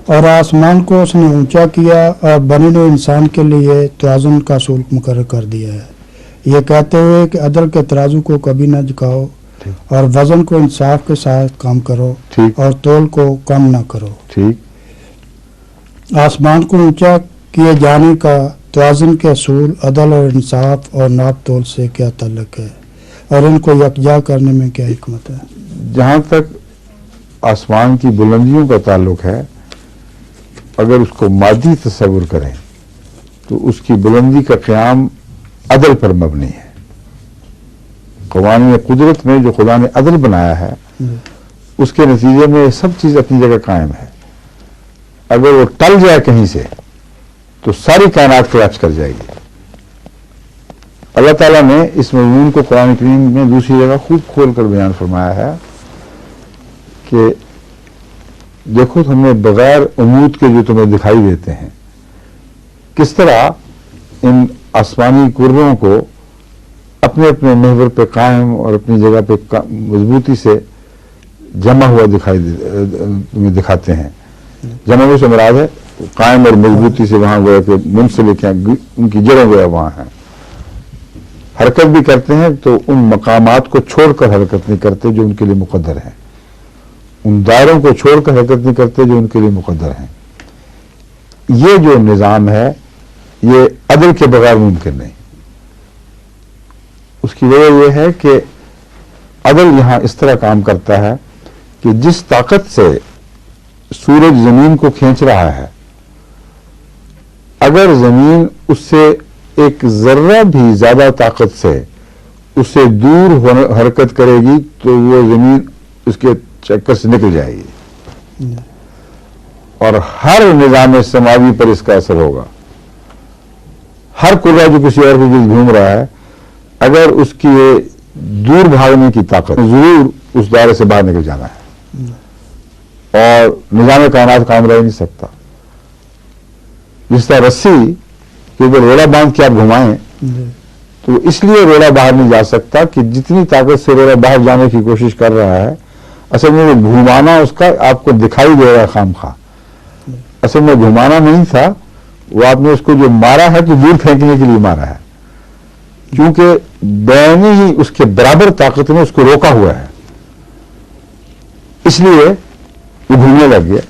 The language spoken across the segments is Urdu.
اور آسمان کو اس نے اونچا کیا اور بنی نوع انسان کے لیے توازن کا اصول مقرر کر دیا ہے، یہ کہتے ہوئے کہ عدل کے ترازو کو کبھی نہ جھکاؤ اور وزن کو انصاف کے ساتھ کام کرو اور تول کو کم نہ کرو۔ آسمان کو اونچا کیے جانے کا توازن کے اصول عدل اور انصاف اور ناپ تول سے کیا تعلق ہے اور ان کو یکجا کرنے میں کیا حکمت ہے؟ جہاں تک آسمان کی بلندیوں کا تعلق ہے، اگر اس کو مادی تصور کریں تو اس کی بلندی کا قیام عدل پر مبنی ہے۔ قوانین قدرت میں جو خدا نے عدل بنایا ہے اس کے نتیجے میں سب چیز اپنی جگہ قائم ہے۔ اگر وہ ٹل جائے کہیں سے تو ساری کائنات کلیپس کر جائے گی۔ اللہ تعالیٰ نے اس مضمون کو قرآن کریم میں دوسری جگہ خوب کھول کر بیان فرمایا ہے کہ دیکھو ہم نے بغیر عمود کے جو تمہیں دکھائی دیتے ہیں کس طرح ان آسمانی کروں کو اپنے اپنے محور پہ قائم اور اپنی جگہ پہ مضبوطی سے جمع ہوا تمہیں دکھاتے ہیں۔ جمع میں سے مراد ہے قائم اور مضبوطی سے وہاں گویا کہ منسلک ہیں، ان کی جڑیں گویا وہاں ہیں۔ حرکت بھی کرتے ہیں تو ان مقامات کو چھوڑ کر حرکت نہیں کرتے جو ان کے لیے مقدر ہیں، ان دائروں کو چھوڑ کر حرکت نہیں کرتے جو ان کے لیے مقدر ہیں۔ یہ جو نظام ہے یہ عدل کے بغیر ممکن نہیں۔ اس کی وجہ یہ ہے کہ عدل یہاں اس طرح کام کرتا ہے کہ جس طاقت سے سورج زمین کو کھینچ رہا ہے، اگر زمین اس سے ایک ذرہ بھی زیادہ طاقت سے اس سے دور حرکت کرے گی تو وہ زمین اس کے چکر سے نکل جائے گی، اور ہر نظام سماوی پر اس کا اثر ہوگا۔ ہر کرہ جو کسی اور کے گرد گھوم رہا ہے، اگر اس کی دور بھاگنے کی طاقت ضرور اس دائرے سے باہر نکل جانا ہے، اور نظام کائنات قائم رہ نہیں سکتا۔ جس طرح رسی کے اوپر روڑا باندھ کے آپ گھمائیں تو اس لیے روڑا باہر نہیں جا سکتا کہ جتنی طاقت سے روڑا باہر جانے کی کوشش کر رہا ہے، اصل میں وہ گھمانا اس کا آپ کو دکھائی دے رہا ہے خام خواہ، اصل میں گھمانا نہیں تھا، وہ آپ نے اس کو جو مارا ہے تو دور پھینکنے کے لیے مارا ہے، کیونکہ بینی ہی اس کے برابر طاقت نے اس کو روکا ہوا ہے، اس لیے وہ گھومنے لگ گیا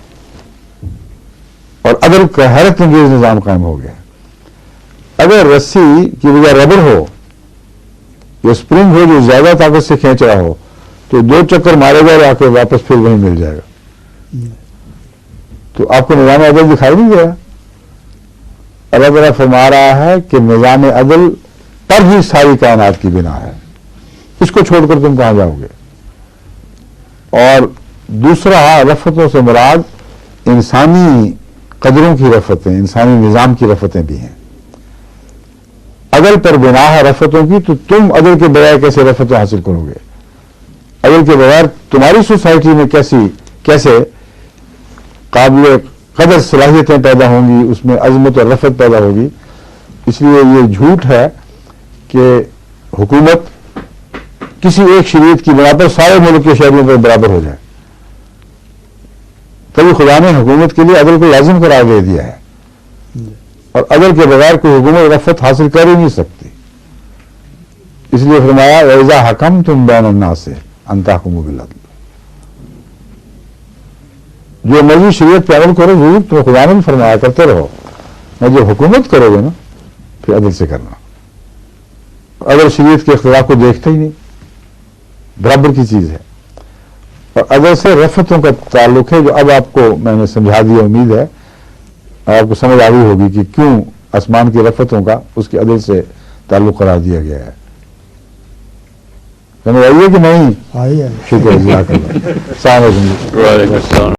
اور عدل کا حیرت انگیز نظام قائم ہو گیا۔ اگر رسی کی بجائے ربڑ ہو یا اسپرنگ ہو جو زیادہ طاقت سے کھینچ رہا ہو تو دو چکر مارے گا اور آ کے واپس پھر وہیں مل جائے گا۔ تو آپ کو نظام عدل دکھائی نہیں دے رہا؟ اللہ تعالیٰ فرما رہا ہے کہ نظام عدل پر ہی ساری کائنات کی بنا ہے، اس کو چھوڑ کر تم کہاں جاؤ گے؟ اور دوسرا رفتوں سے مراد انسانی قدروں کی رفتیں، انسانی نظام کی رفتیں بھی ہیں۔ عدل پر بنا ہے رفتوں کی، تو تم عدل کے بغیر کیسے رفتیں حاصل کرو گے؟ عدل کے بغیر تمہاری سوسائٹی میں کیسے قابل قدر صلاحیتیں پیدا ہوں گی، اس میں عظمت اور رفت پیدا ہوگی؟ اس لیے یہ جھوٹ ہے کہ حکومت کسی ایک شریعت کی بنا پر سارے ملک کے شہریوں پر برابر ہو جائے۔ تبھی خدا نے حکومت کے لیے عدل کو لازم قرار دے دیا ہے، اور عدل کے بغیر کوئی حکومت رفت حاصل کر ہی نہیں سکتی۔ اس لیے فرمایا وَإِذَا حَكَمْتُمْ بَيْنَ النَّاسِ أَن تَحْكُمُوا بِالْعَدْلِ، جو مرضی شریعت پہ عمل کرو، ضرور تو خدا نے بھی فرمایا کرتے رہو، میں جو حکومت کرو گے نا پھر عدل سے کرنا۔ عدل شریعت کے اختلاف کو دیکھتا ہی نہیں، برابر کی چیز ہے۔ اور عدل سے رفتوں کا تعلق ہے جو اب آپ کو میں نے سمجھا دیا، امید ہے آپ کو سمجھ آ گئی ہوگی کہ کیوں آسمان کی رفتوں کا اس کے عدل سے تعلق قرار دیا گیا ہے۔ سمجھ آئیے کہ نہیں؟ آئیے۔ شکر جزاک اللہ۔ السلام علیکم۔ وعلیکم السلام۔